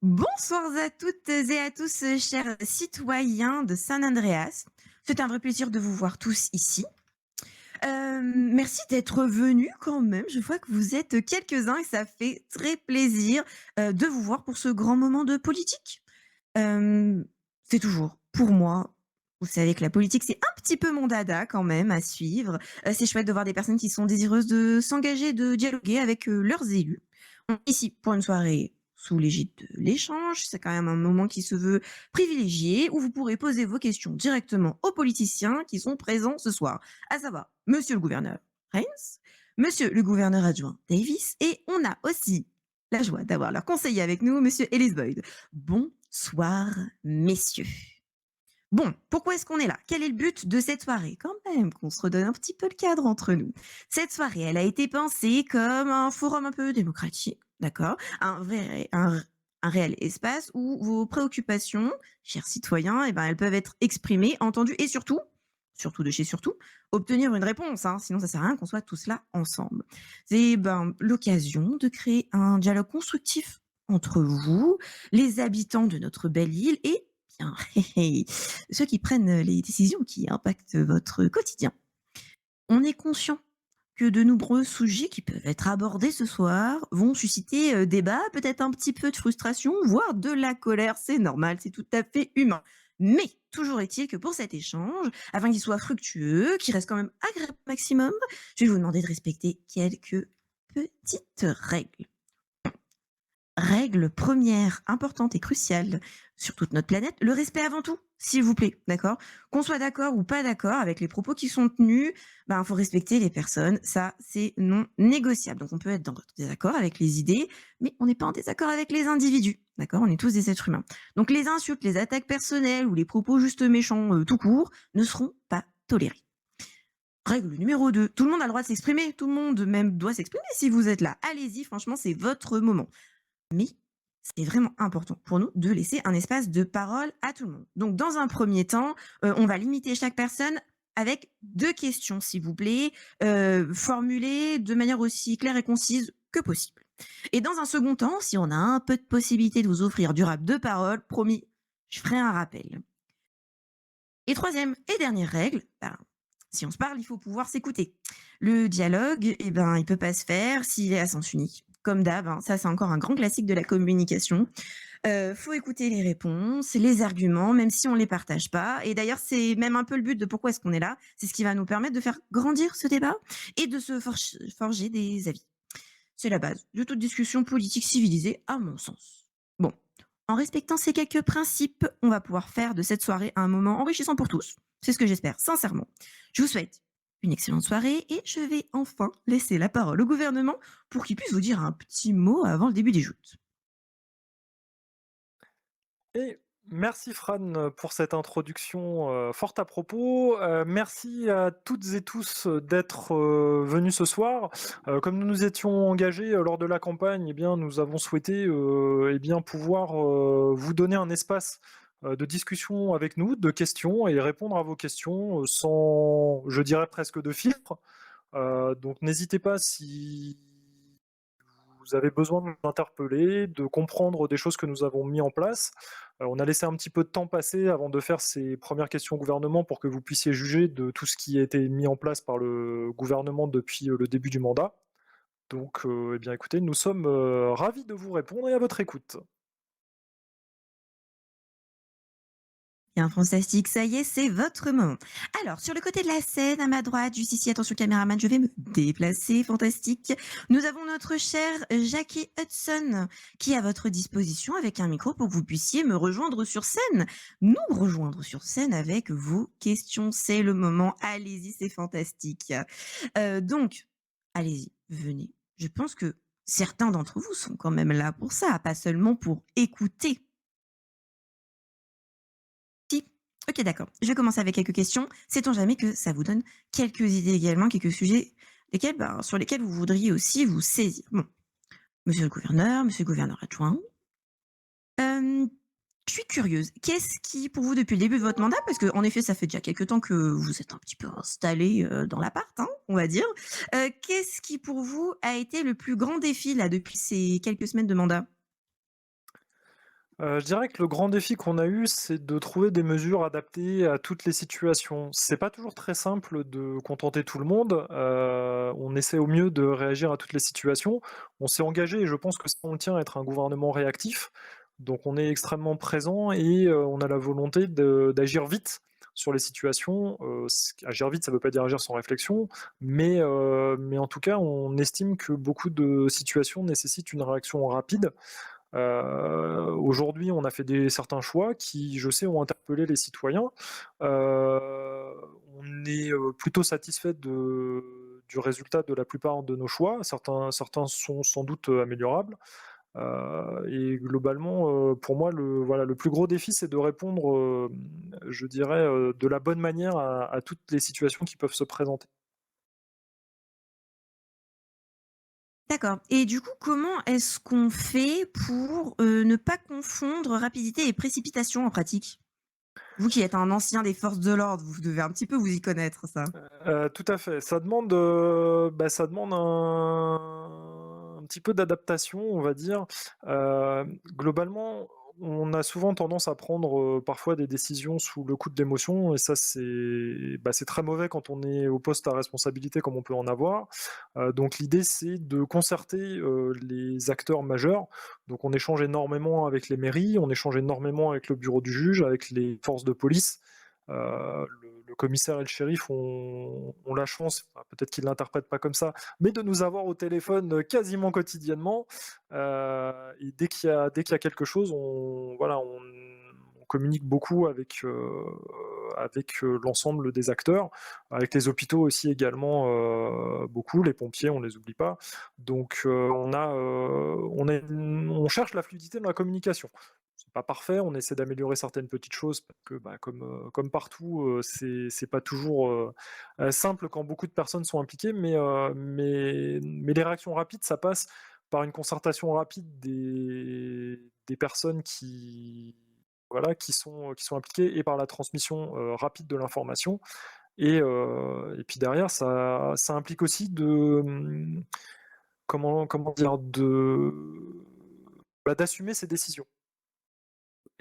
Bonsoir à toutes et à tous, chers citoyens de San Andreas. C'est un vrai plaisir de vous voir tous ici. Merci d'être venus quand même. Je vois que vous êtes quelques-uns et ça fait très plaisir, de vous voir pour ce grand moment de politique. Hem, c'est toujours pour moi, vous savez que la politique, c'est un petit peu mon dada quand même à suivre. C'est chouette de voir des personnes qui sont désireuses de s'engager, de dialoguer avec, leurs élus. On est ici pour une soirée sous l'égide de l'échange. C'est quand même un moment qui se veut privilégié, où vous pourrez poser vos questions directement aux politiciens qui sont présents ce soir, à savoir monsieur le gouverneur Heinz, monsieur le gouverneur adjoint Davis et on a aussi la joie d'avoir leur conseiller avec nous, monsieur Ellis Boyd. Bonsoir, messieurs. Bon, pourquoi est-ce qu'on est là? Quel est le but de cette soirée? Quand même, qu'on se redonne un petit peu le cadre entre nous. Cette soirée, elle a été pensée comme un forum un peu démocratique, d'accord? Un réel espace où vos préoccupations, chers citoyens, eh ben, elles peuvent être exprimées, entendues et surtout, surtout de chez surtout, obtenir une réponse, hein, sinon ça sert à rien qu'on soit tous là ensemble. C'est ben, l'occasion de créer un dialogue constructif entre vous, les habitants de notre belle île et bien, ceux qui prennent les décisions qui impactent votre quotidien. On est conscient que de nombreux sujets qui peuvent être abordés ce soir vont susciter débat, peut-être un petit peu de frustration, voire de la colère. C'est normal, c'est tout à fait humain. Mais toujours est-il que pour cet échange, afin qu'il soit fructueux, qu'il reste quand même agréable au maximum, je vais vous demander de respecter quelques petites règles. Règle première, importante et cruciale sur toute notre planète, le respect avant tout, s'il vous plaît, d'accord? Qu'on soit d'accord ou pas d'accord avec les propos qui sont tenus, ben, faut respecter les personnes, ça, c'est non négociable. Donc on peut être dans désaccord avec les idées, mais on n'est pas en désaccord avec les individus, d'accord? On est tous des êtres humains. Donc les insultes, les attaques personnelles ou les propos juste méchants, tout court, ne seront pas tolérés. Règle numéro 2, tout le monde a le droit de s'exprimer, tout le monde même doit s'exprimer si vous êtes là. Allez-y, franchement, c'est votre moment. Mais c'est vraiment important pour nous de laisser un espace de parole à tout le monde. Donc, dans un premier temps, on va limiter chaque personne avec 2 questions, s'il vous plaît, formulées de manière aussi claire et concise que possible. Et dans un second temps, si on a un peu de possibilité de vous offrir durable de parole, promis, je ferai un rappel. Et troisième et dernière règle, ben, si on se parle, il faut pouvoir s'écouter. Le dialogue, eh ben, il peut pas se faire s'il est à sens unique. Comme d'hab, hein, ça c'est encore un grand classique de la communication. Faut écouter les réponses, les arguments, même si on les partage pas. Et d'ailleurs, c'est même un peu le but de pourquoi est-ce qu'on est là. C'est ce qui va nous permettre de faire grandir ce débat et de se forger des avis. C'est la base de toute discussion politique civilisée, à mon sens. Bon, en respectant ces quelques principes, on va pouvoir faire de cette soirée un moment enrichissant pour tous. C'est ce que j'espère, sincèrement. Je vous souhaite une excellente soirée et je vais enfin laisser la parole au gouvernement pour qu'il puisse vous dire un petit mot avant le début des joutes. Et merci Fran, pour cette introduction, fort à propos. Merci à toutes et tous, d'être, venus ce soir. Comme nous nous étions engagés, lors de la campagne, eh bien, nous avons souhaité, eh bien, pouvoir, vous donner un espace, de discussion avec nous, de questions et répondre à vos questions, sans, je dirais presque de filtre. Donc n'hésitez pas si vous avez besoin de nous interpeller, de comprendre des choses que nous avons mis en place. On a laissé un petit peu de temps passer avant de faire ces premières questions au gouvernement pour que vous puissiez juger de tout ce qui a été mis en place par le gouvernement depuis, le début du mandat. Donc, eh bien écoutez, nous sommes, ravis de vous répondre et à votre écoute. Bien, fantastique, ça y est, c'est votre moment. Alors, sur le côté de la scène, à ma droite, juste ici, attention caméraman, je vais me déplacer, fantastique. Nous avons notre cher Jackie Hudson qui est à votre disposition avec un micro pour que vous puissiez me rejoindre sur scène. Nous rejoindre sur scène avec vos questions. C'est le moment. Allez-y, c'est fantastique. Donc, allez-y, venez. Je pense que certains d'entre vous sont quand même là pour ça, pas seulement pour écouter. Si. OK, d'accord. Je vais commencer avec quelques questions. Sait-on jamais que ça vous donne quelques idées également, quelques sujets lesquels, ben, sur lesquels vous voudriez aussi vous saisir? Bon, monsieur le gouverneur adjoint, hem, je suis curieuse. Qu'est-ce qui, pour vous, depuis le début de votre mandat, parce qu'en effet, ça fait déjà quelque temps que vous êtes un petit peu installé, dans l'appart, hein, on va dire. Qu'est-ce qui, pour vous, a été le plus grand défi, là, depuis ces quelques semaines de mandat? Je dirais que le grand défi qu'on a eu, c'est de trouver des mesures adaptées à toutes les situations. C'est pas toujours très simple de contenter tout le monde, on essaie au mieux de réagir à toutes les situations. On s'est engagé et je pense que ça on le tient à être un gouvernement réactif, donc on est extrêmement présent et on a la volonté d'agir vite sur les situations. Agir vite, ça veut pas dire agir sans réflexion, mais en tout cas, on estime que beaucoup de situations nécessitent une réaction rapide. Aujourd'hui, on a fait certains choix qui, je sais, ont interpellé les citoyens. Heu, on est, plutôt satisfait du résultat de la plupart de nos choix. Certains sont sans doute, améliorables, et globalement, pour moi, le plus gros défi, c'est de répondre, je dirais, de la bonne manière à toutes les situations qui peuvent se présenter. D'accord, et du coup, comment est-ce qu'on fait pour, ne pas confondre rapidité et précipitation en pratique? Vous qui êtes un ancien des forces de l'ordre, vous devez un petit peu vous y connaître ça. Tout à fait. Ça demande un petit peu d'adaptation, on va dire. Globalement, on a souvent tendance à prendre, parfois des décisions sous le coup de l'émotion et ça, c'est très mauvais quand on est au poste à responsabilité comme on peut en avoir. Donc l'idée, c'est de concerter, les acteurs majeurs. Donc on échange énormément avec les mairies, on échange énormément avec le bureau du juge, avec les forces de police. Le commissaire et le shérif ont la chance, enfin, peut-être qu'ils ne l'interprètent pas comme ça, mais de nous avoir au téléphone quasiment quotidiennement. Et dès qu'il y a quelque chose, on communique beaucoup avec l'ensemble des acteurs, avec les hôpitaux aussi également, beaucoup, les pompiers, on ne les oublie pas. Donc on cherche la fluidité dans la communication. C'est pas parfait, on essaie d'améliorer certaines petites choses parce que, bah, comme partout, c'est pas toujours, simple quand beaucoup de personnes sont impliquées, mais les réactions rapides, ça passe par une concertation rapide des personnes qui, voilà, qui sont impliquées et par la transmission, rapide de l'information et puis derrière ça implique aussi comment dire? D'assumer ses décisions.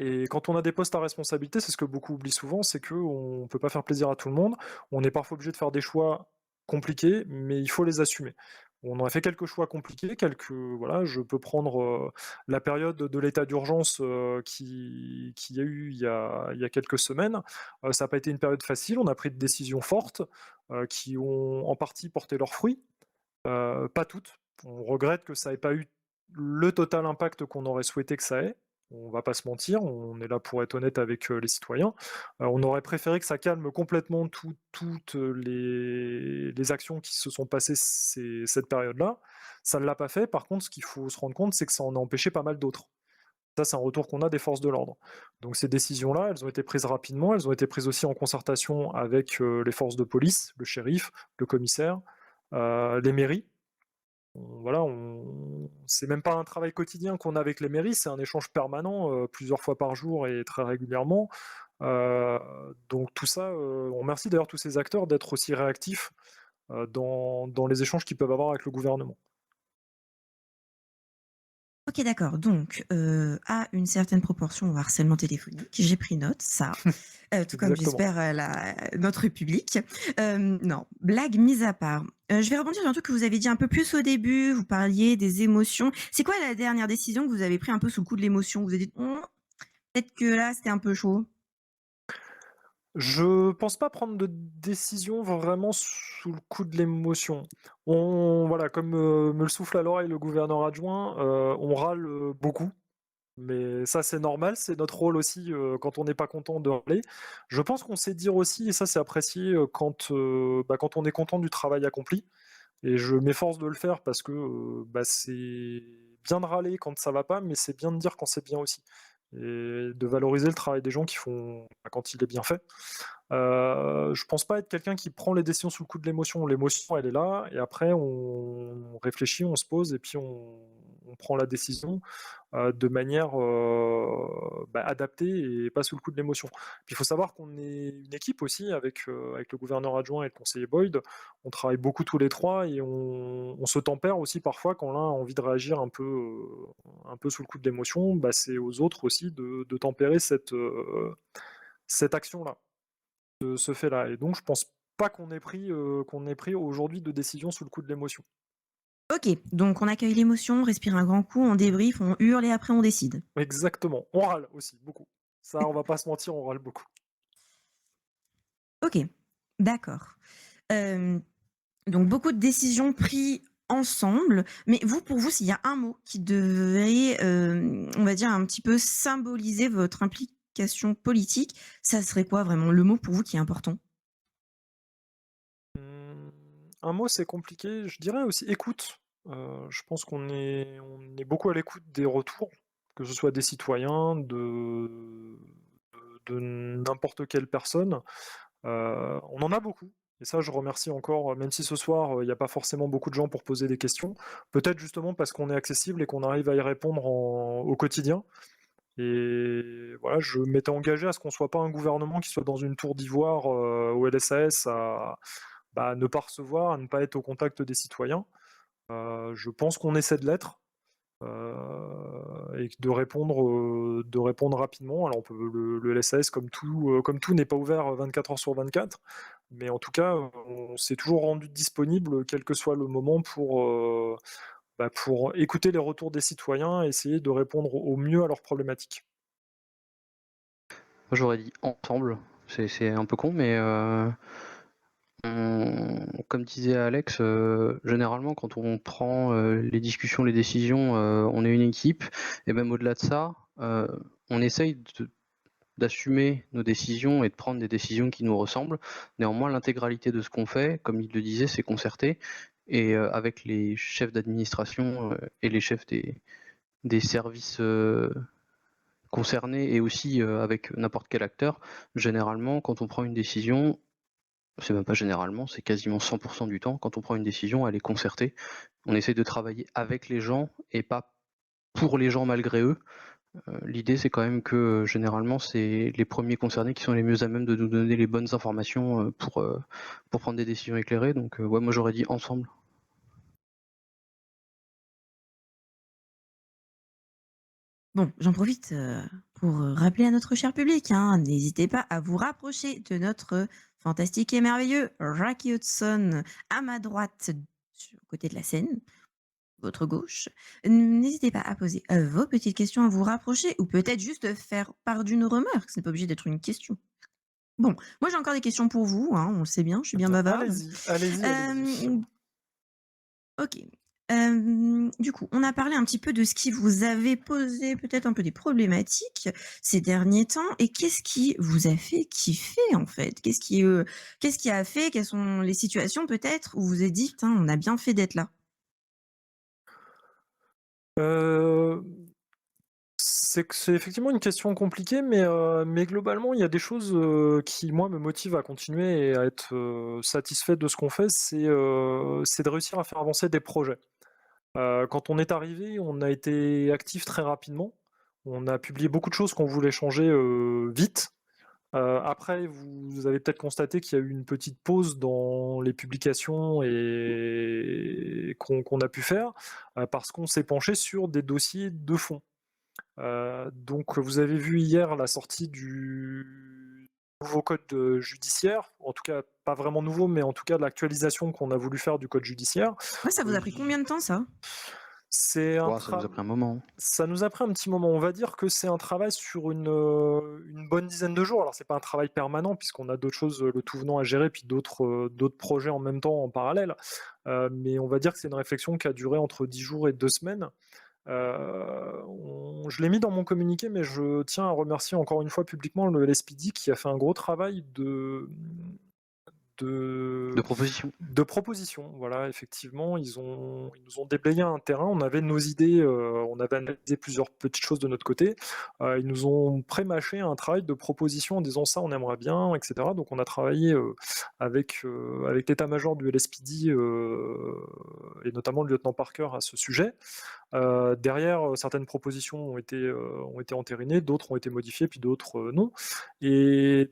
Et quand on a des postes à responsabilité, c'est ce que beaucoup oublient souvent, c'est qu'on ne peut pas faire plaisir à tout le monde. On est parfois obligé de faire des choix compliqués, mais il faut les assumer. On a fait quelques choix compliqués, voilà, je peux prendre, la période de l'état d'urgence, qu'il y a eu il y a quelques semaines. Ça n'a pas été une période facile, on a pris des décisions fortes, qui ont en partie porté leurs fruits, pas toutes. On regrette que ça ait pas eu le total impact qu'on aurait souhaité que ça ait. On va pas se mentir, on est là pour être honnête avec, les citoyens. On aurait préféré que ça calme complètement toutes les actions qui se sont passées cette période-là. Ça ne l'a pas fait. Par contre, ce qu'il faut se rendre compte, c'est que ça en a empêché pas mal d'autres. Ça, c'est un retour qu'on a des forces de l'ordre. Donc ces décisions-là, elles ont été prises rapidement, elles ont été prises aussi en concertation avec, les forces de police, le shérif, le commissaire, les mairies. C'est même pas un travail quotidien qu'on a avec les mairies, c'est un échange permanent, plusieurs fois par jour et très régulièrement. Heu, donc tout ça, on remercie d'ailleurs tous ces acteurs d'être aussi réactifs, dans les échanges qu'ils peuvent avoir avec le gouvernement. OK, d'accord, donc à une certaine proportion au harcèlement téléphonique, j'ai pris note, ça, tout comme Exactement. j'espère, la notre public. Non, blague mise à part, je vais rebondir sur un truc que vous avez dit un peu plus au début, vous parliez des émotions. C'est quoi la dernière décision que vous avez pris un peu sous le coup de l'émotion? Vous vous êtes dit: «Mmh, peut-être que là, c'était un peu chaud»? Je pense pas prendre de décision vraiment sous le coup de l'émotion. Voilà, comme, me le souffle à l'oreille le gouverneur adjoint, on râle, beaucoup. Mais ça, c'est normal, c'est notre rôle aussi, quand on n'est pas content de râler. Je pense qu'on sait dire aussi et ça, c'est apprécié, quand on est content du travail accompli et je m'efforce de le faire parce que, c'est bien de râler quand ça va pas, mais c'est bien de dire quand c'est bien aussi et de valoriser le travail des gens qui font quand il est bien fait. Je pense pas être quelqu'un qui prend les décisions sous le coup de l'émotion. L'émotion, elle est là et après on réfléchit, on se pose et puis on on prend la décision de manière adaptée et pas sous le coup de l'émotion. Puis il faut savoir qu'on est une équipe aussi avec le gouverneur adjoint et le conseiller Boyd. On travaille beaucoup tous les trois et on se tempère aussi parfois quand l'un a envie de réagir un peu sous le coup de l'émotion. C'est aux autres aussi de tempérer cette action-là, ce fait-là. Et donc je pense pas qu'on ait pris aujourd'hui de décision sous le coup de l'émotion. Ok, donc on accueille l'émotion, on respire un grand coup, on débrief, on hurle et après on décide. Exactement. On râle aussi, beaucoup. Ça, on va pas se mentir, on râle beaucoup. Ok, d'accord. Euh, donc beaucoup de décisions prises ensemble, mais vous, pour vous, s'il y a un mot qui devrait, on va dire, un petit peu symboliser votre implication politique, ça serait quoi vraiment le mot pour vous qui est important? Mmh, un mot, c'est compliqué. Je dirais aussi écoute. Je pense qu'on est beaucoup à l'écoute des retours, que ce soit des citoyens, de n'importe quelle personne. On en a beaucoup et ça, je remercie encore, même si ce soir, il n'y a pas forcément beaucoup de gens pour poser des questions. Peut-être justement parce qu'on est accessible et qu'on arrive à y répondre au quotidien et voilà, je m'étais engagé à ce qu'on soit pas un gouvernement qui soit dans une tour d'ivoire, au LSAS à ne pas recevoir, à ne pas être au contact des citoyens. Je pense qu'on essaie de l'être, et de répondre rapidement. Alors on peut le LSAS comme tout n'est pas ouvert 24 heures sur 24, mais en tout cas, on s'est toujours rendu disponible, quel que soit le moment pour écouter les retours des citoyens et essayer de répondre au mieux à leurs problématiques. Moi, j'aurais dit ensemble. C'est un peu con, mais comme disait Alex, généralement, quand on prend les discussions, les décisions, on est une équipe. Et même au-delà de ça, on essaye d'assumer nos décisions et de prendre des décisions qui nous ressemblent. Néanmoins, l'intégralité de ce qu'on fait, comme il le disait, c'est concerté. Et avec les chefs d'administration et les chefs des services concernés et aussi avec n'importe quel acteur, généralement, quand on prend une décision, c'est même pas généralement, c'est quasiment 100% du temps, quand on prend une décision, elle est concertée. On essaie de travailler avec les gens et pas pour les gens malgré eux. L'idée, c'est quand même que généralement, c'est les premiers concernés qui sont les mieux à même de nous donner les bonnes informations pour prendre des décisions éclairées. Donc, ouais, moi j'aurais dit ensemble. Bon, j'en profite, pour, rappeler à notre cher public, hein, n'hésitez pas à vous rapprocher de notre fantastique et merveilleux Jackie Hudson à ma droite, sur côté de la scène, votre gauche. N'hésitez pas à poser, vos petites questions, à vous rapprocher ou peut-être juste faire part d'une remarque, ce n'est pas obligé d'être une question. Bon, moi j'ai encore des questions pour vous, hein, on le sait bien, je suis Eh bien bien, bavarde. allez-y, allez-y, allez-y. Hem OK. Du coup, on a parlé un petit peu de ce qui vous avait posé peut-être un peu des problématiques ces derniers temps et qu'est-ce qui vous a fait kiffer, en fait? Qu'est-ce qui a fait quelles sont les situations peut-être où vous vous êtes dit: «Putain, on a bien fait d'être là»? Heu, c'est que c'est effectivement une question compliquée, mais globalement, il y a des choses, qui, moi, me motivent à continuer et à être, satisfait de ce qu'on fait, c'est de réussir à faire avancer des projets. Quand on est arrivé, on a été actif très rapidement. On a publié beaucoup de choses qu'on voulait changer, vite. Après, vous avez peut-être constaté qu'il y a eu une petite pause dans les publications et qu'on a pu faire, parce qu'on s'est penché sur des dossiers de fond. Donc vous avez vu hier la sortie du nouveau code, judiciaire, en tout cas pas vraiment nouveau, mais en tout cas l'actualisation qu'on a voulu faire du code judiciaire. Ouais, ça vous a pris combien de temps ça? C'est un Ouah, ça nous a pris un moment. Ça nous a pris un petit moment. On va dire que c'est un travail sur une bonne dizaine de jours. Alors c'est pas un travail permanent puisqu'on a d'autres choses, le tout venant à gérer, puis d'autres projets en même temps, en parallèle. Mais on va dire que c'est une réflexion qui a duré entre 10 jours et 2 semaines. Je l'ai mis dans mon communiqué, mais je tiens à remercier encore une fois publiquement le LSPD qui a fait un gros travail De propositions. de propositions. Voilà, effectivement, ils nous ont déblayé un terrain. On avait nos idées, on avait analysé plusieurs petites choses de notre côté. Ils nous ont pré-mâché un travail de proposition en disant ça, on aimerait bien, etc. Donc on a travaillé avec l'état-major du LSPD et notamment le lieutenant Parker à ce sujet. Derrière, certaines propositions ont été entérinées, d'autres ont été modifiées, puis d'autres non. Et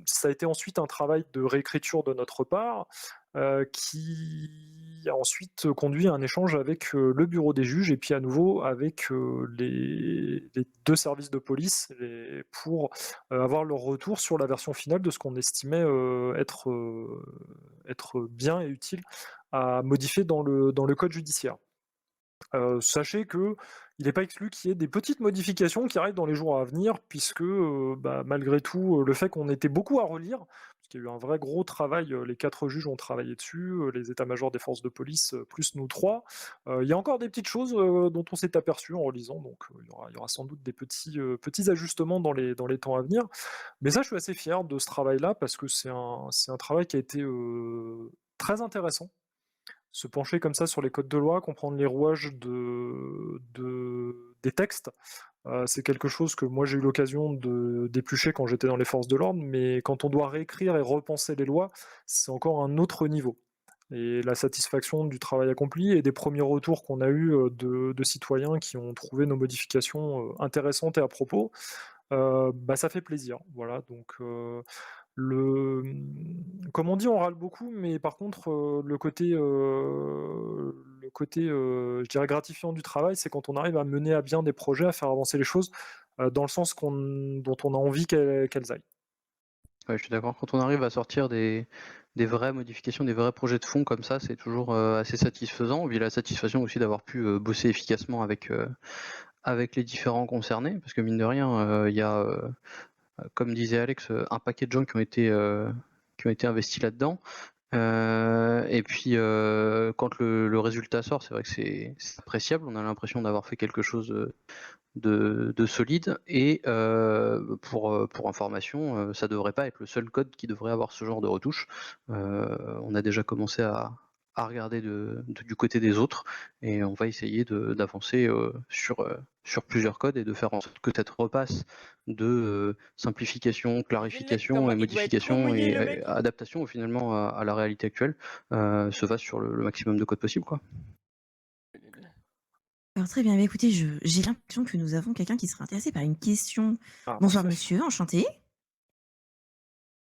ça a été ensuite un travail de réécriture de notre part, qui a ensuite conduit à un échange avec le bureau des juges et puis à nouveau avec les 2 services de police pour avoir leur retour sur la version finale de ce qu'on estimait être bien et utile à modifier dans le code judiciaire. Sachez qu'il n'est pas exclu qu'il y ait des petites modifications qui arrivent dans les jours à venir puisque, malgré tout, le fait qu'on était beaucoup à relire, parce qu'il y a eu un vrai gros travail, les 4 juges ont travaillé dessus, les états-majors des forces de police, plus nous 3. Il y a encore des petites choses, dont on s'est aperçu en relisant, donc il y aura sans doute des petits ajustements dans les temps à venir. Mais ça, je suis assez fier de ce travail-là parce que c'est un travail qui a été, très intéressant. Se pencher comme ça sur les codes de loi, comprendre les rouages des textes, c'est quelque chose que moi j'ai eu l'occasion de d'éplucher quand j'étais dans les forces de l'ordre, mais quand on doit réécrire et repenser les lois, c'est encore un autre niveau. Et la satisfaction du travail accompli et des premiers retours qu'on a eus de citoyens qui ont trouvé nos modifications intéressantes et à propos, ça fait plaisir. Voilà, donc comme on dit, on râle beaucoup, mais par contre, je dirais gratifiant du travail, c'est quand on arrive à mener à bien des projets, à faire avancer les choses, dans le sens dont on a envie qu'elles aillent. Ouais, je suis d'accord. Quand on arrive à sortir des vraies modifications, des vrais projets de fond comme ça, c'est toujours assez satisfaisant. Puis la satisfaction aussi d'avoir pu bosser efficacement avec les différents concernés, parce que mine de rien, il y a, comme disait Alex, un paquet de gens qui ont été investis là-dedans. Et puis quand le résultat sort, c'est vrai que c'est appréciable. On a l'impression d'avoir fait quelque chose de solide. Et pour information, ça devrait pas être le seul code qui devrait avoir ce genre de retouches. On a déjà commencé à regarder du côté des autres, et on va essayer d'avancer sur plusieurs codes et de faire en sorte que cette repasse de simplification, clarification et Comment il doit être trop modification mouillé, et le mec. adaptation finalement à la réalité actuelle se fasse sur le maximum de code possible, quoi. Alors très bien, écoutez, j'ai l'impression que nous avons quelqu'un qui serait intéressé par une question. Ah, Bonsoir parfait. monsieur, enchanté.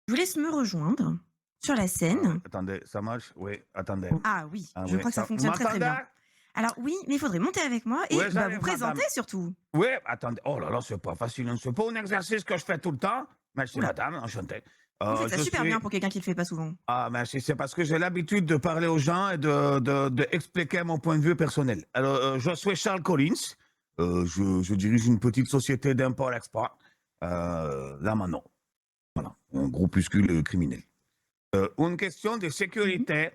Je vous laisse me rejoindre sur la Ah oui, scène. attendez, ça marche? Oui, attendez. Ah oui, Ah je oui, crois que ça fonctionne très très m'entendez? bien. Alors oui, mais il faudrait monter avec moi et Oui, vous j'arrive, présenter madame. surtout. Oui, attendez. Oh là là, c'est pas facile, hein. C'est pas un exercice que je fais tout le temps. Merci, Oula. madame, enchanté. Vous faites ça Je super suis... bien pour quelqu'un qui le fait pas souvent. Ah, merci. C'est parce que j'ai l'habitude de parler aux gens et de expliquer mon point de vue personnel. Alors, je suis Charles Collins. Je dirige une petite société d'import-export. Là, maintenant. Voilà, un groupuscule criminel. Une question de sécurité.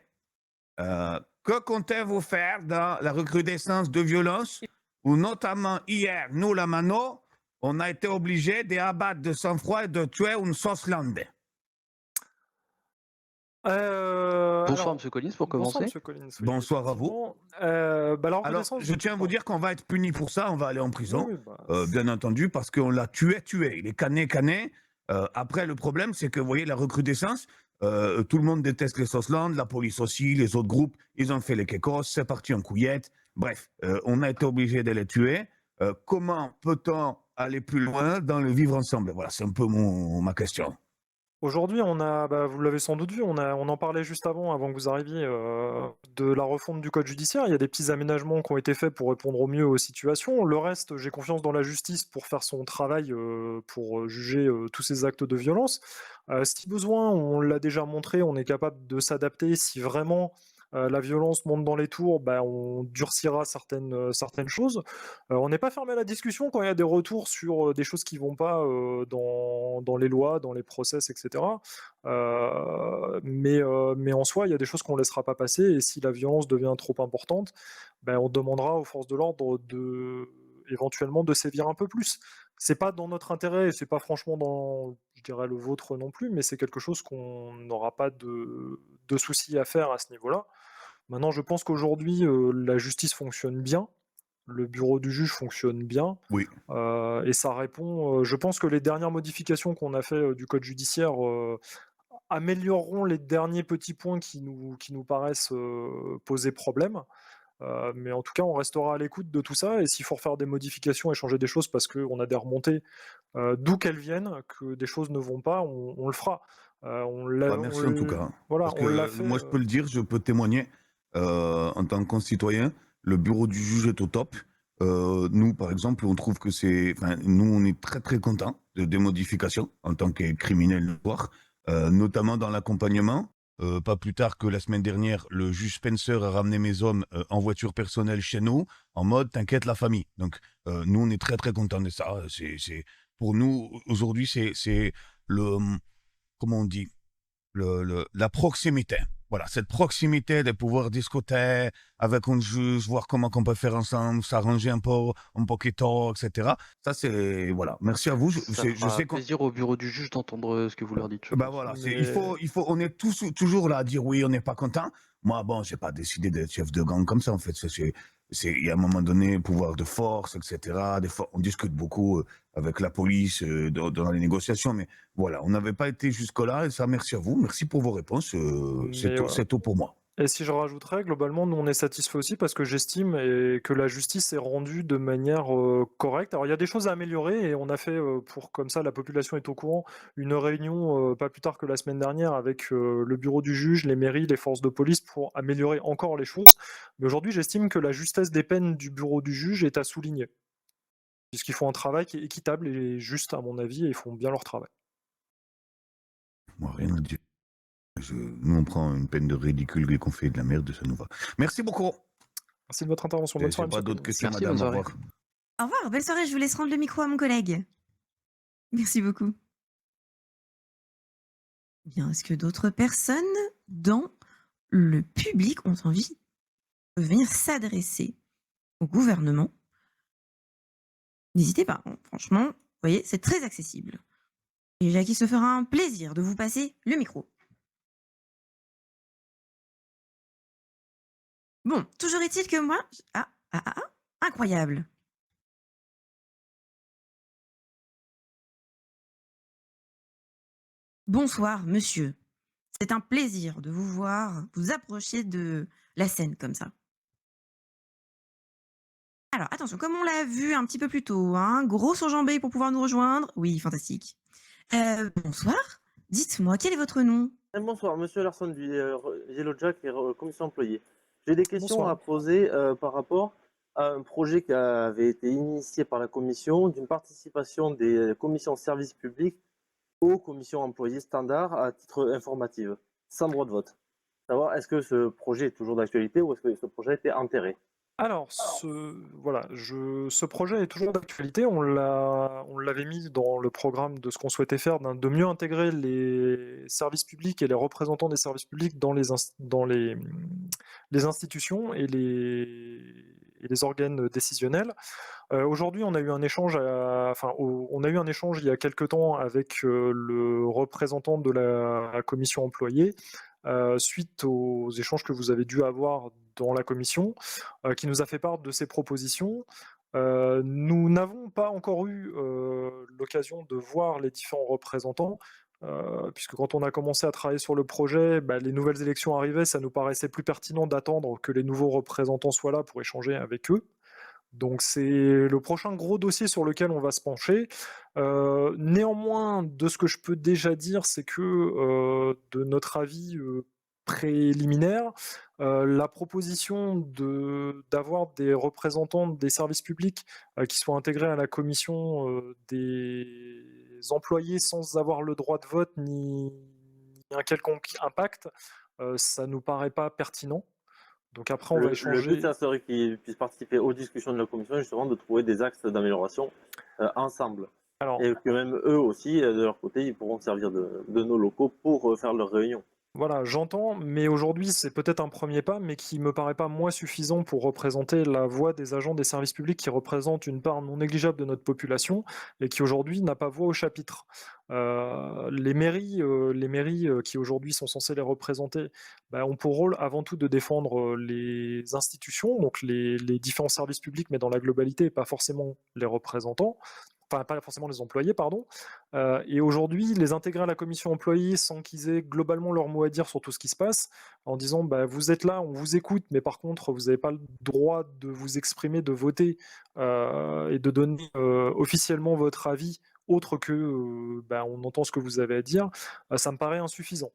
Que comptez-vous faire dans la recrudescence de violence où notamment hier, nous, la Mano, on a été obligés d'abattre de sang-froid et de tuer une sauce landais. Bonsoir Alors, Monsieur Collins pour bonsoir commencer. Monsieur Collins. Oui, Bonsoir à vous. effectivement. La Alors, reconnaissance je tiens à vous dire qu'on va être puni pour ça, on va aller en prison, Oui, oui, bien entendu, parce qu'on l'a tué. Il est cané. Après, le problème, c'est que, vous voyez, la recrudescence, tout le monde déteste les Sauceland, la police aussi, les autres groupes, ils ont fait les kékos, c'est parti en couillette. Bref, on a été obligé de les tuer. Comment peut-on aller plus loin dans le vivre ensemble? Voilà, c'est un peu ma question. Aujourd'hui, on a, vous l'avez sans doute vu, on en parlait juste avant que vous arriviez, de la refonte du code judiciaire. Il y a des petits aménagements qui ont été faits pour répondre au mieux aux situations. Le reste, j'ai confiance dans la justice pour faire son travail, pour juger tous ces actes de violence. Si besoin, on l'a déjà montré, on est capable de s'adapter si vraiment la violence monte dans les tours, on durcira certaines choses. On n'est pas fermé à la discussion quand il y a des retours sur des choses qui vont pas dans les lois, dans les process, etc. Mais en soi, il y a des choses qu'on ne laissera pas passer. Et si la violence devient trop importante, on demandera aux forces de l'ordre éventuellement de sévir un peu plus. C'est pas dans notre intérêt, et c'est pas franchement je dirais le vôtre non plus, mais c'est quelque chose qu'on n'aura pas de soucis à faire à ce niveau-là. Maintenant, je pense qu'aujourd'hui, la justice fonctionne bien, le bureau du juge fonctionne bien, Oui, et ça répond, je pense que les dernières modifications qu'on a fait, du code judiciaire, amélioreront les derniers petits points qui nous paraissent, poser problème. Mais en tout cas, on restera à l'écoute de tout ça et s'il faut refaire des modifications et changer des choses parce qu'on a des remontées, d'où qu'elles viennent, que des choses ne vont pas, on le fera. bah, merci en tout cas, hein. Voilà, Parce on l'a que fait, moi, je peux le dire, je peux témoigner en tant que concitoyen, le bureau du juge est au top. Nous, par exemple, on trouve que nous, on est très très contents des modifications en tant que criminels noirs, notamment dans l'accompagnement. Pas plus tard que la semaine dernière, le juge Spencer a ramené mes hommes en voiture personnelle chez nous, en mode t'inquiète la famille. Donc, nous, on est très très contents de ça. Pour nous, aujourd'hui, c'est le, comment on dit, la proximité. Voilà, cette proximité de pouvoir discuter avec un juge, voir comment qu'on peut faire ensemble, s'arranger un poquito, etc. Ça, c'est, voilà. Merci à vous. Ça Je fera sais qu'on, plaisir au bureau du juge d'entendre ce que vous leur dites, je bah pense. voilà, mais on est toujours là à dire oui, on n'est pas content. Moi, bon, j'ai pas décidé d'être chef de gang comme ça, en fait. Il y a un moment donné, pouvoir de force, etc. Des fois, on discute beaucoup avec la police dans les négociations, mais voilà, on n'avait pas été jusque-là, et ça, merci à vous. Merci pour vos réponses. mais voilà. C'est tout pour moi. Et si je rajouterais, globalement, nous, on est satisfait aussi parce que j'estime que la justice est rendue de manière correcte. Alors, il y a des choses à améliorer et on a fait, pour comme ça, la population est au courant, une réunion pas plus tard que la semaine dernière avec le bureau du juge, les mairies, les forces de police pour améliorer encore les choses. Mais aujourd'hui, j'estime que la justesse des peines du bureau du juge est à souligner, puisqu'ils font un travail qui est équitable et juste, à mon avis, et ils font bien leur travail. Moi, rien à dire. Nous, on prend une peine de ridicule et qu'on fait de la merde, ça nous va. Merci beaucoup. Merci de votre intervention. Bonne J'ai soirée, pas monsieur d'autres Collins. questions, Merci, madame. bonne Au soirée. revoir. Au revoir, belle soirée, je vous laisse rendre le micro à mon collègue. Merci beaucoup. Bien, est-ce que d'autres personnes dans le public ont envie de venir s'adresser au gouvernement? N'hésitez pas, hein, franchement, vous voyez, c'est très accessible. Et Jackie se fera un plaisir de vous passer le micro. Bon, toujours est-il que moi... incroyable. Bonsoir, monsieur. C'est un plaisir de vous voir vous approcher de la scène comme ça. Alors, attention, comme on l'a vu un petit peu plus tôt, hein, grosse enjambée pour pouvoir nous rejoindre. Oui, fantastique. Bonsoir. Dites-moi, quel est votre nom? Bonsoir, monsieur Larson du Yellow Jack et commission employée. J'ai des questions Bonsoir. à poser par rapport à un projet qui avait été initié par la commission d'une participation des commissions services publics aux commissions employées standards à titre informatif, sans droit de vote. Savoir est-ce que ce projet est toujours d'actualité ou est-ce que ce projet a été enterré? Alors, ce projet est toujours d'actualité. On l'avait mis dans le programme de ce qu'on souhaitait faire, de mieux intégrer les services publics et les représentants des services publics dans les institutions et les organes décisionnels. Aujourd'hui, on a eu un échange, on a eu un échange il y a quelque temps avec le représentant de la commission employée, suite aux échanges que vous avez dû avoir dans la commission, qui nous a fait part de ses propositions. Nous n'avons pas encore eu l'occasion de voir les différents représentants, puisque quand on a commencé à travailler sur le projet, les nouvelles élections arrivaient, ça nous paraissait plus pertinent d'attendre que les nouveaux représentants soient là pour échanger avec eux. Donc c'est le prochain gros dossier sur lequel on va se pencher. Néanmoins, de ce que je peux déjà dire, c'est que de notre avis préliminaire, la proposition d'avoir des représentants des services publics qui soient intégrés à la commission des employés sans avoir le droit de vote ni un quelconque impact, ça nous paraît pas pertinent. Donc après, on va Le échanger. but, ça serait qu'ils puissent participer aux discussions de la commission, justement, de trouver des axes d'amélioration ensemble. Alors, Et que même eux aussi, de leur côté, ils pourront servir de nos locaux pour faire leurs réunions. Voilà, j'entends, mais aujourd'hui, c'est peut-être un premier pas, mais qui me paraît pas, moi, suffisant pour représenter la voix des agents des services publics qui représentent une part non négligeable de notre population et qui aujourd'hui n'a pas voix au chapitre. Les mairies, qui aujourd'hui sont censées les représenter, ont pour rôle avant tout de défendre les institutions, donc les différents services publics, mais dans la globalité, et pas forcément les représentants. Enfin, pas forcément les employés, pardon. Et aujourd'hui, les intégrer à la commission employée sans qu'ils aient globalement leur mot à dire sur tout ce qui se passe, en disant vous êtes là, on vous écoute, mais par contre, vous n'avez pas le droit de vous exprimer, de voter et de donner officiellement votre avis, autre que on entend ce que vous avez à dire, ça me paraît insuffisant.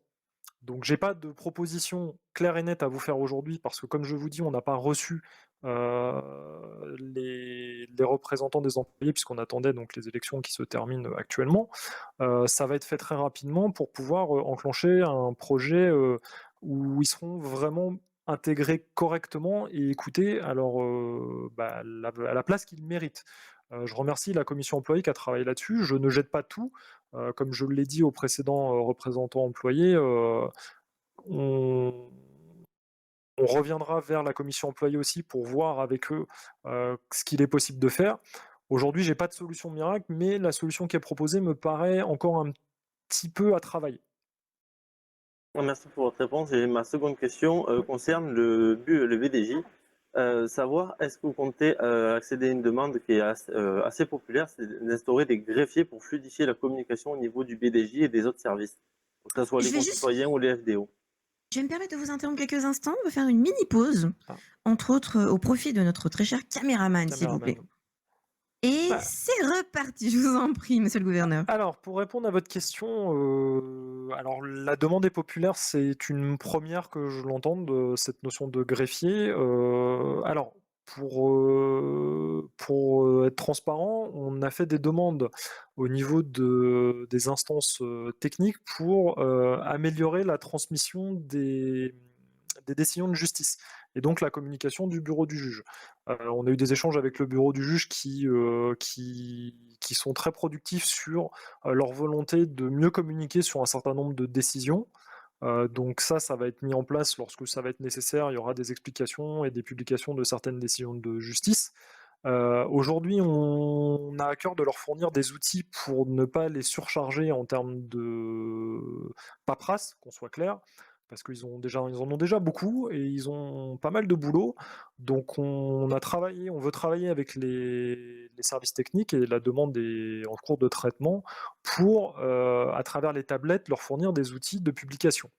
Donc j'ai pas de proposition claire et nette à vous faire aujourd'hui parce que comme je vous dis, on n'a pas reçu les représentants des employés puisqu'on attendait donc les élections qui se terminent actuellement. Ça va être fait très rapidement pour pouvoir enclencher un projet où ils seront vraiment intégrés correctement et écoutés à à la place qu'ils méritent. Je remercie la commission employée qui a travaillé là-dessus. Je ne jette pas tout. Comme je l'ai dit aux précédents représentants employés, on, on reviendra vers la commission employée aussi pour voir avec eux ce qu'il est possible de faire. Aujourd'hui, j'ai pas de solution miracle, mais la solution qui est proposée me paraît encore un petit peu à travailler. Merci pour votre réponse. Et ma seconde question concerne le VDJ. Savoir, est-ce que vous comptez accéder à une demande qui est assez populaire, c'est d'instaurer des greffiers pour fluidifier la communication au niveau du BDJ et des autres services, que ce soit Je les vais juste concitoyens ou les FDO. Je vais me permettre de vous interrompre quelques instants. On va faire une mini pause, Ah. entre autres au profit de notre très cher caméraman, s'il vous plaît. Et Bah. c'est reparti, je vous en prie, monsieur le gouverneur. Alors, pour répondre à votre question, alors la demande est populaire, c'est une première que je l'entende, cette notion de greffier. Alors, pour être transparent, on a fait des demandes au niveau des instances techniques pour améliorer la transmission des décisions de justice et donc la communication du bureau du juge. On a eu des échanges avec le bureau du juge qui sont très productifs sur leur volonté de mieux communiquer sur un certain nombre de décisions. Donc ça va être mis en place lorsque ça va être nécessaire. Il y aura des explications et des publications de certaines décisions de justice. Aujourd'hui, on a à cœur de leur fournir des outils pour ne pas les surcharger en termes de paperasse, qu'on soit clair, parce qu'ils en ont déjà beaucoup et ils ont pas mal de boulot. Donc on veut travailler avec les services techniques et la demande est en cours de traitement pour, à travers les tablettes, leur fournir des outils de publication.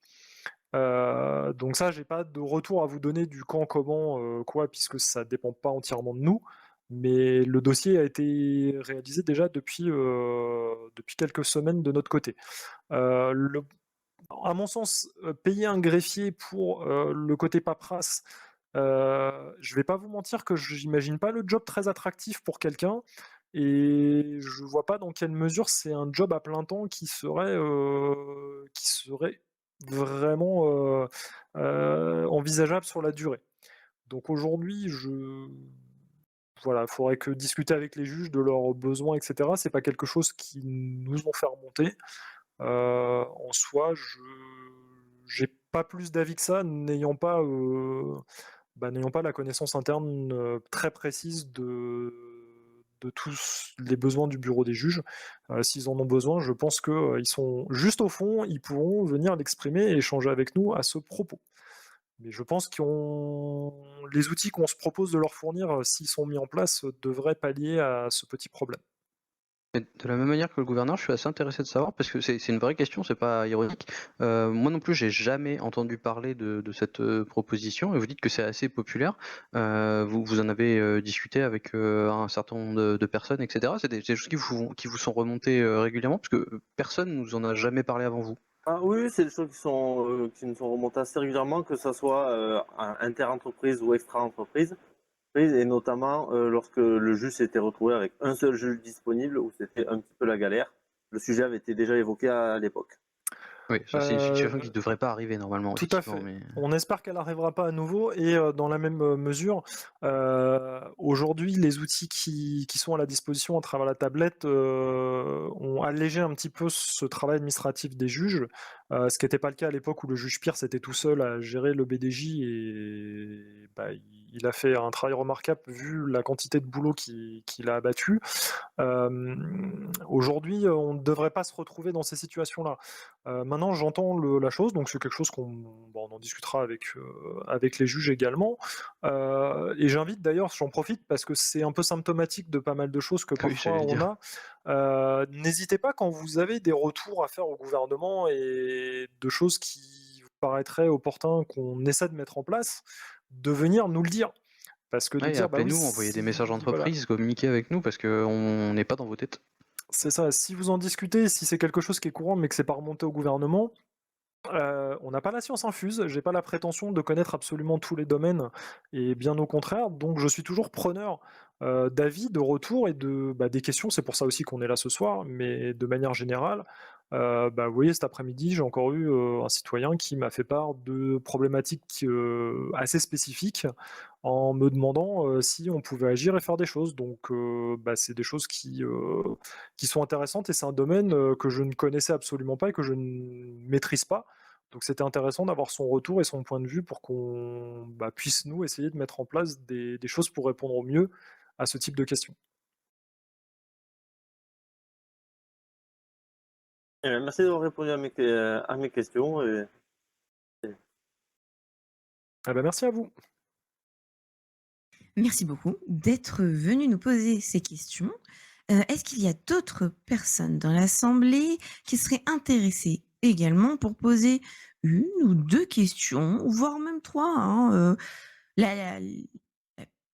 Donc ça, j'ai pas de retour à vous donner du quand, comment, quoi, puisque ça dépend pas entièrement de nous. Mais le dossier a été réalisé déjà depuis quelques semaines de notre côté. À mon sens, payer un greffier pour le côté paperasse, je vais pas vous mentir que j'imagine pas le job très attractif pour quelqu'un et je vois pas dans quelle mesure c'est un job à plein temps qui serait vraiment envisageable sur la durée. Donc aujourd'hui, voilà, il faudrait que discuter avec les juges de leurs besoins, etc. C'est pas quelque chose qu'ils nous ont fait remonter. En soi, j'ai pas plus d'avis que ça, n'ayant pas la connaissance interne très précise de tous les besoins du bureau des juges. S'ils en ont besoin, je pense qu'ils sont juste au fond, ils pourront venir l'exprimer et échanger avec nous à ce propos. Mais je pense que les outils qu'on se propose de leur fournir, s'ils sont mis en place, devraient pallier à ce petit problème. Et de la même manière que le gouverneur, je suis assez intéressé de savoir, parce que c'est une vraie question, c'est pas ironique. Moi non plus, j'ai jamais entendu parler de cette proposition, et vous dites que c'est assez populaire. Vous en avez discuté avec un certain nombre de personnes, etc. C'est des choses qui vous sont remontées régulièrement, parce que personne nous en a jamais parlé avant vous. Ah oui, c'est des choses qui nous sont remontées assez régulièrement, que ce soit inter-entreprise ou extra-entreprise. Et notamment lorsque le juge s'était retrouvé avec un seul juge disponible, où c'était un petit peu la galère. Le sujet avait été déjà évoqué à l'époque. Oui, ça c'est une situation qui Euh, ne devrait pas arriver normalement, Tout à effectivement, fait. mais On espère qu'elle n'arrivera pas à nouveau et dans la même mesure, aujourd'hui, les outils qui sont à la disposition à travers la tablette ont allégé un petit peu ce travail administratif des juges, ce qui n'était pas le cas à l'époque où le juge Pierce était tout seul à gérer le BDJ et bah, il a fait un travail remarquable vu la quantité de boulot qu'il a abattu. Aujourd'hui, on ne devrait pas se retrouver dans ces situations-là. Maintenant, j'entends la chose, donc c'est quelque chose on en discutera avec les juges également. Et j'invite d'ailleurs, j'en profite parce que c'est un peu symptomatique de pas mal de choses que oui, parfois j'allais le on dire. a. N'hésitez pas quand vous avez des retours à faire au gouvernement et de choses qui vous paraîtraient opportuns qu'on essaie de mettre en place, de venir nous le dire. Parce que de Ouais, dire, bah oui, appelez-nous, envoyez des messages voilà, entreprises, communiquez avec nous parce qu'on n'est pas dans vos têtes. c'est ça. Si vous en discutez, si c'est quelque chose qui est courant mais que c'est pas remonté au gouvernement, on n'a pas la science infuse, j'ai pas la prétention de connaître absolument tous les domaines et bien au contraire, donc je suis toujours preneur, d'avis, de retours et des questions. C'est pour ça aussi qu'on est là ce soir, mais de manière générale, vous voyez cet après-midi, j'ai encore eu, un citoyen qui m'a fait part de problématiques, assez spécifiques en me demandant, si on pouvait agir et faire des choses. Donc c'est des choses qui sont intéressantes et c'est un domaine, que je ne connaissais absolument pas et que je ne maîtrise pas. Donc c'était intéressant d'avoir son retour et son point de vue pour qu'on, puisse nous essayer de mettre en place des choses pour répondre au mieux à ce type de questions. Merci d'avoir répondu à mes questions. Ah bah, merci à vous. Merci beaucoup d'être venu nous poser ces questions. Est-ce qu'il y a d'autres personnes dans l'assemblée qui seraient intéressées également pour poser 1 ou 2 questions, voire même 3, hein, la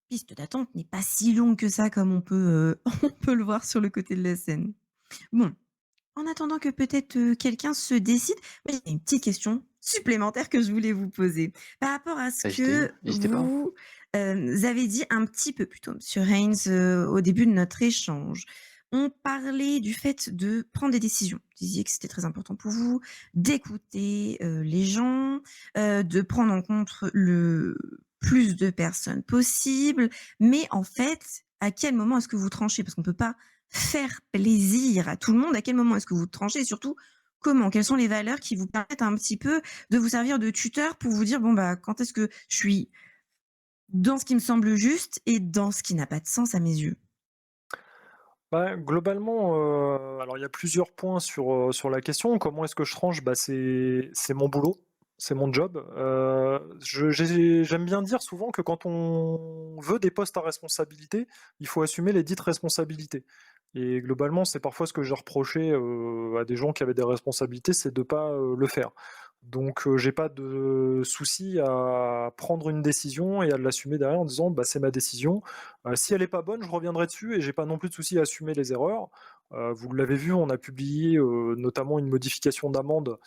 piste d'attente n'est pas si longue que ça comme on peut, on peut le voir sur le côté de la scène. Bon, en attendant que peut-être, quelqu'un se décide, moi j'ai une petite question supplémentaire que je voulais vous poser. Par rapport à ce que N'hésitez pas. vous, avez dit un petit peu plus tôt, monsieur Haynes, au début de notre échange. On parlait du fait de prendre des décisions. Vous disiez que c'était très important pour vous d'écouter, les gens, de prendre en compte le plus de personnes possible. Mais en fait, à quel moment est-ce que vous tranchez? Parce qu'on peut pas faire plaisir à tout le monde. À quel moment est-ce que vous tranchez? Et surtout, comment? Quelles sont les valeurs qui vous permettent un petit peu de vous servir de tuteur pour vous dire: «Bon, bah, quand est-ce que je suis dans ce qui me semble juste et dans ce qui n'a pas de sens à mes yeux?» Bah, globalement, alors il y a plusieurs points sur la question. Comment est-ce que je tranche? C'est mon boulot, c'est mon job. J'aime bien dire souvent que quand on veut des postes à responsabilité, il faut assumer les dites responsabilités et globalement, c'est parfois ce que j'ai reproché, à des gens qui avaient des responsabilités, c'est de pas, le faire. Donc j'ai pas de souci à prendre une décision et à l'assumer derrière en disant: «Bah, c'est ma décision. Si elle est pas bonne, je reviendrai dessus et j'ai pas non plus de souci à assumer les erreurs. Vous l'avez vu, on a publié, notamment une modification d'amende,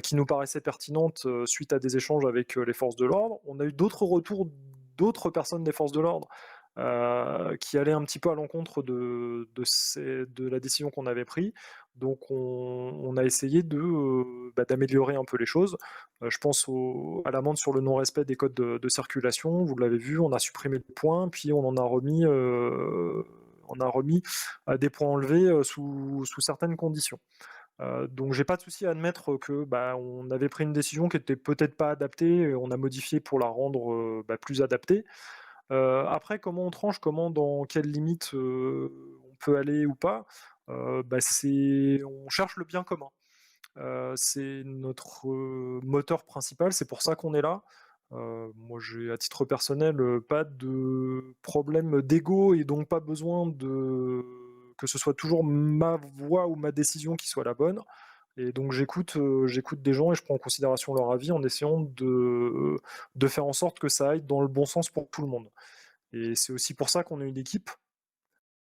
qui nous paraissait pertinente, suite à des échanges avec, les forces de l'ordre. On a eu d'autres retours d'autres personnes des forces de l'ordre, qui allaient un petit peu à l'encontre de la décision qu'on avait prise. Donc on a essayé d'améliorer un peu les choses. Je pense à l'amende sur le non-respect des codes de circulation. Vous l'avez vu, on a supprimé le point, puis on a remis des points enlevés sous certaines conditions. Donc j'ai pas de souci à admettre que on avait pris une décision qui était peut-être pas adaptée, et on a modifié pour la rendre plus adaptée. Après, comment on tranche, dans quelles limites on peut aller ou pas, on cherche le bien commun. C'est notre, moteur principal, c'est pour ça qu'on est là. Moi, j'ai à titre personnel, pas de problème d'ego et donc pas besoin que ce soit toujours ma voix ou ma décision qui soit la bonne et donc j'écoute des gens et je prends en considération leur avis en essayant de faire en sorte que ça aille dans le bon sens pour tout le monde et c'est aussi pour ça qu'on est une équipe.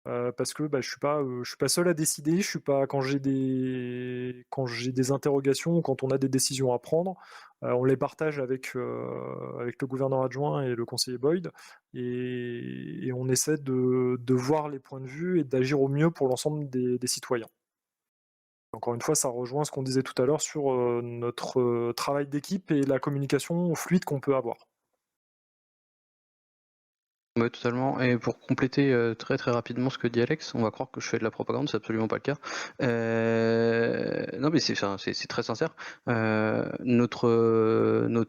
Parce que, je suis pas seul à décider, je suis pas quand j'ai des interrogations ou quand on a des décisions à prendre, on les partage avec le gouverneur adjoint et le conseiller Boyd et on essaie de voir les points de vue et d'agir au mieux pour l'ensemble des citoyens. Encore une fois, ça rejoint ce qu'on disait tout à l'heure sur notre travail d'équipe et la communication fluide qu'on peut avoir. Ouais, totalement. Et pour compléter très très rapidement ce que dit Alex, on va croire que je fais de la propagande, c'est absolument pas le cas. Non, mais c'est très sincère. Notre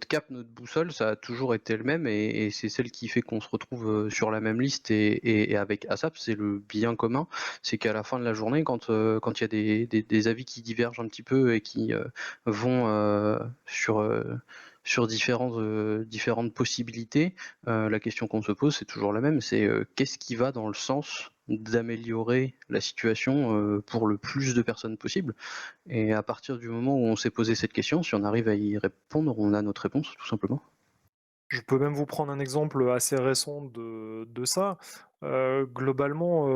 cap, notre boussole, ça a toujours été le même, et c'est celle qui fait qu'on se retrouve sur la même liste et avec ASAP, c'est le bien commun. C'est qu'à la fin de la journée, quand il y a des avis qui divergent un petit peu et qui vont sur différentes possibilités, la question qu'on se pose, c'est toujours la même, c'est qu'est-ce qui va dans le sens d'améliorer la situation pour le plus de personnes possible. Et à partir du moment où on s'est posé cette question, si on arrive à y répondre, on a notre réponse, tout simplement. Je peux même vous prendre un exemple assez récent de ça. Globalement,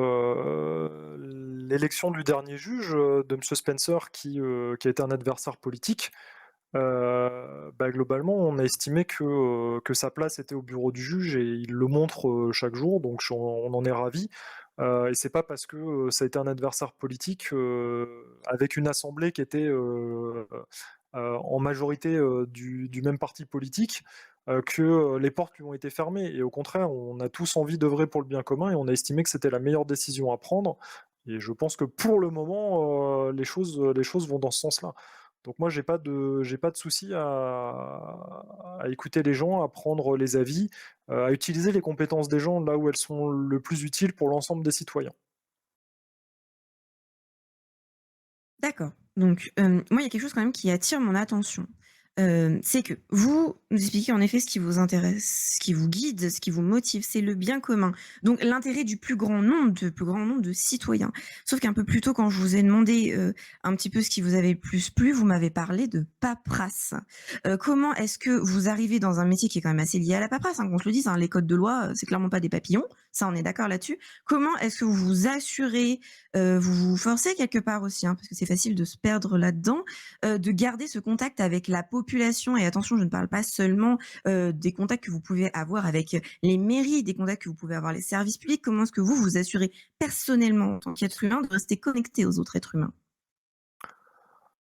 l'élection du dernier juge, de M. Spencer, qui a été un adversaire politique, globalement, on a estimé que sa place était au bureau du juge, et il le montre chaque jour, donc on en est ravis. Et c'est pas parce que ça a été un adversaire politique avec une assemblée qui était en majorité du même parti politique que les portes lui ont été fermées. Et au contraire, on a tous envie d'œuvrer pour le bien commun, et on a estimé que c'était la meilleure décision à prendre. Et je pense que pour le moment, les choses vont dans ce sens-là. Donc moi, j'ai pas de souci à écouter les gens, à prendre les avis, à utiliser les compétences des gens là où elles sont le plus utiles pour l'ensemble des citoyens. D'accord. Donc, moi, il y a quelque chose quand même qui attire mon attention. C'est que vous nous expliquez en effet ce qui vous intéresse, ce qui vous guide, ce qui vous motive, c'est le bien commun. Donc l'intérêt du plus grand nombre de citoyens. Sauf qu'un peu plus tôt, quand je vous ai demandé, un petit peu ce qui vous avait le plus plu, vous m'avez parlé de paperasse. Comment est-ce que vous arrivez dans un métier qui est quand même assez lié à la paperasse, hein, qu'on se le dise, hein, les codes de loi, c'est clairement pas des papillons, ça on est d'accord là-dessus. Comment est-ce que vous vous assurez, vous vous forcez quelque part aussi, hein, parce que c'est facile de se perdre là-dedans, de garder ce contact avec la population? Et attention, je ne parle pas seulement des contacts que vous pouvez avoir avec les mairies, des contacts que vous pouvez avoir les services publics. Comment est-ce que vous vous assurez personnellement en tant qu'être humain de rester connecté aux autres êtres humains?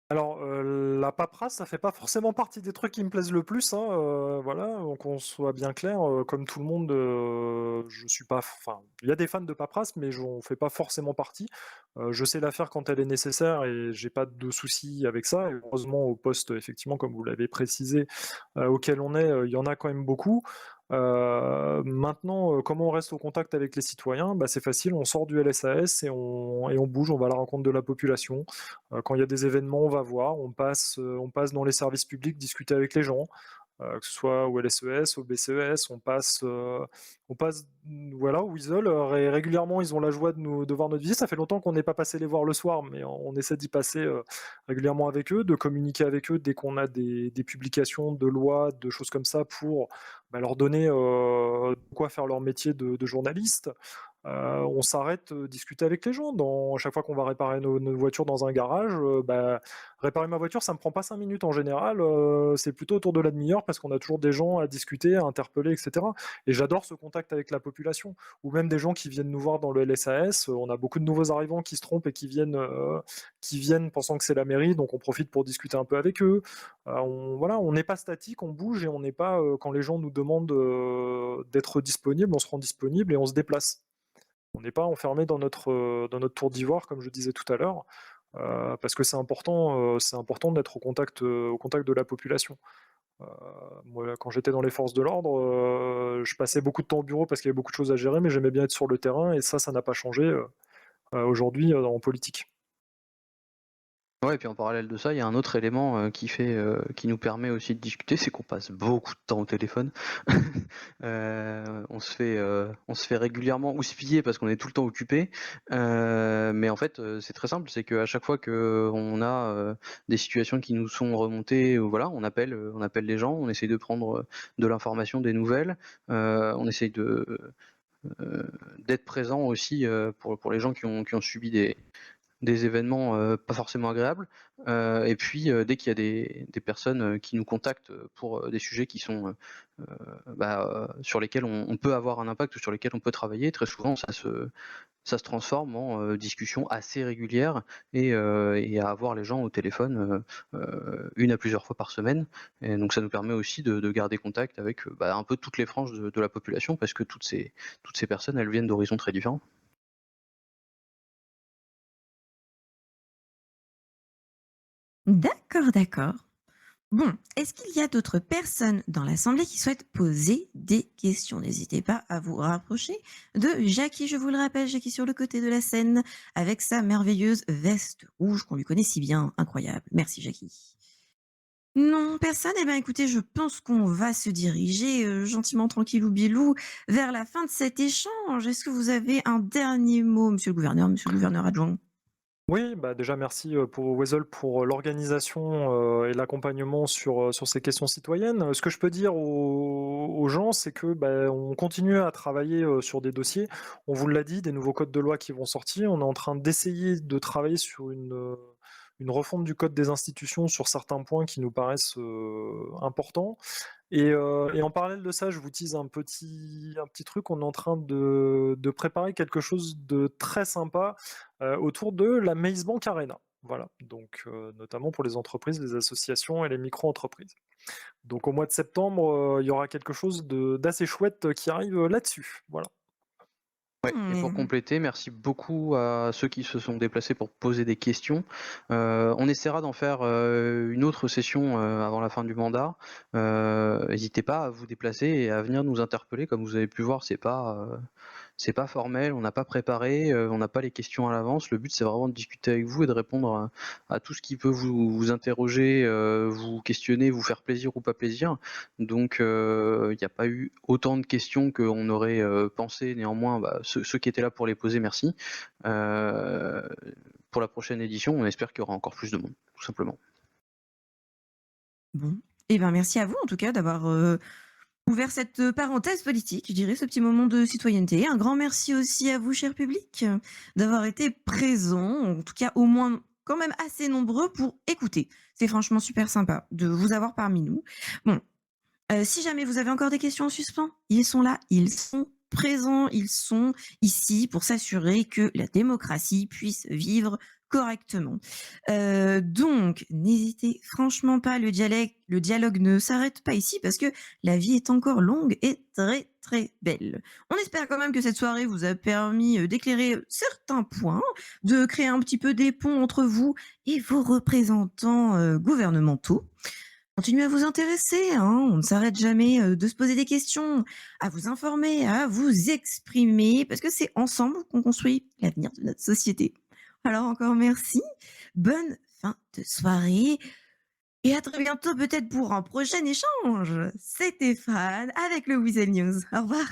Alors, la paperasse, ça fait pas forcément partie des trucs qui me plaisent le plus, hein, voilà, donc on soit bien clair, comme tout le monde, je suis pas enfin, il y a des fans de paperasse, mais j'en fais pas forcément partie. Je sais la faire quand elle est nécessaire, et j'ai pas de soucis avec ça, et heureusement au poste, effectivement, comme vous l'avez précisé, auquel on est, il y en a quand même beaucoup. Maintenant, comment on reste au contact avec les citoyens? C'est facile, on sort du LSAS et on bouge, on va à la rencontre de la population. Quand il y a des événements, on va voir, on passe dans les services publics discuter avec les gens, que ce soit au LSES, au BCES, on passe, voilà, au WISL, régulièrement, ils ont la joie de voir notre visite. Ça fait longtemps qu'on n'est pas passé les voir le soir, mais on essaie d'y passer régulièrement avec eux, de communiquer avec eux dès qu'on a des publications de lois, de choses comme ça, pour leur donner de quoi faire leur métier de journaliste. On s'arrête, discuter avec les gens. À chaque fois qu'on va réparer nos voitures dans un garage, réparer ma voiture, ça me prend pas 5 minutes en général, c'est plutôt autour de la demi-heure, parce qu'on a toujours des gens à discuter, à interpeller, et cetera. Et j'adore ce contact avec la population, ou même des gens qui viennent nous voir dans le LSAS. On a beaucoup de nouveaux arrivants qui se trompent et qui viennent pensant que c'est la mairie, donc on profite pour discuter un peu avec eux. On n'est pas statique, on bouge, et on n'est pas, quand les gens nous demandent d'être disponible, on se rend disponible et on se déplace. On n'est pas enfermé dans notre tour d'ivoire, comme je disais tout à l'heure, parce que c'est important d'être au contact de la population. Heu, Moi, quand j'étais dans les forces de l'ordre, je passais beaucoup de temps au bureau parce qu'il y avait beaucoup de choses à gérer, mais j'aimais bien être sur le terrain, et ça n'a pas changé, aujourd'hui, en politique. Ouais, et puis en parallèle de ça, il y a un autre élément qui nous permet aussi de discuter, c'est qu'on passe beaucoup de temps au téléphone. On se fait régulièrement houspiller parce qu'on est tout le temps occupé. Mais en fait, c'est très simple, c'est qu'à chaque fois qu'on a des situations qui nous sont remontées, voilà, on appelle les gens, on essaye de prendre de l'information, des nouvelles, on essaye d'être présent aussi pour les gens qui ont subi des événements pas forcément agréables. Et puis dès qu'il y a des personnes qui nous contactent pour des sujets qui sont sur lesquels on peut avoir un impact ou sur lesquels on peut travailler, très souvent ça se transforme en discussion assez régulière et à avoir les gens au téléphone, 1 à plusieurs fois par semaine et donc ça nous permet aussi de garder contact avec, un peu toutes les franges de la population parce que toutes ces personnes, elles viennent d'horizons très différents. D'accord, d'accord. Bon, est-ce qu'il y a d'autres personnes dans l'assemblée qui souhaitent poser des questions? N'hésitez pas à vous rapprocher de Jackie, je vous le rappelle, Jackie sur le côté de la scène, avec sa merveilleuse veste rouge qu'on lui connaît si bien. Incroyable. Merci, Jackie. Non, personne? Eh bien, écoutez, je pense qu'on va se diriger gentiment, tranquillou bilou, vers la fin de cet échange. Est-ce que vous avez un dernier mot, monsieur le gouverneur adjoint? Oui, bah, déjà merci, pour Weasel pour, l'organisation, et l'accompagnement sur ces questions citoyennes. Ce que je peux dire aux gens, c'est que, bah, on continue à travailler, sur des dossiers. On vous l'a dit, des nouveaux codes de loi qui vont sortir. On est en train d'essayer de travailler sur une refonte du code des institutions sur certains points qui nous paraissent, importants. Et en parallèle de ça, je vous tease un petit truc. On est en train de préparer quelque chose de très sympa autour de la Maze Bank Arena. Voilà, donc notamment pour les entreprises, les associations et les micro-entreprises. Donc au mois de septembre, il y aura quelque chose d'assez chouette qui arrive là-dessus. Voilà. Ouais et pour Mmh. compléter, merci beaucoup à ceux qui se sont déplacés pour poser des questions. On essaiera d'en faire, une autre session, avant la fin du mandat. Hésitez pas à vous déplacer et à venir nous interpeller. Comme vous avez pu voir, c'est pas formel, on n'a pas préparé, on n'a pas les questions à l'avance. Le but, c'est vraiment de discuter avec vous et de répondre à tout ce qui peut vous interroger, vous questionner, vous faire plaisir ou pas plaisir. Donc, il n'y a pas eu autant de questions qu'on aurait, pensé. Néanmoins, ceux qui étaient là pour les poser, merci. Heu, pour la prochaine édition, on espère qu'il y aura encore plus de monde, tout simplement. Bon, eh ben, merci à vous en tout cas d'avoir, ouvert cette, parenthèse politique, je dirais, ce petit moment de citoyenneté. Un grand merci aussi à vous, cher public, d'avoir été présents, en tout cas au moins quand même assez nombreux pour écouter. C'est franchement super sympa de vous avoir parmi nous. Bon, si jamais vous avez encore des questions en suspens, ils sont là, ils sont présents, ils sont ici pour s'assurer que la démocratie puisse vivre correctement. Donc n'hésitez franchement pas, le dialogue ne s'arrête pas ici parce que la vie est encore longue et très, très belle. On espère quand même que cette soirée vous a permis, d'éclairer, certains points, de créer un petit peu des ponts entre vous et vos représentants, gouvernementaux. Continuez à vous intéresser, hein, on ne s'arrête jamais de se poser des questions, à vous informer, à vous exprimer, parce que c'est ensemble qu'on construit l'avenir de notre société. Alors encore merci, bonne fin de soirée et à très bientôt peut-être pour un prochain échange. C'était Fran avec le Weasel News. Au revoir.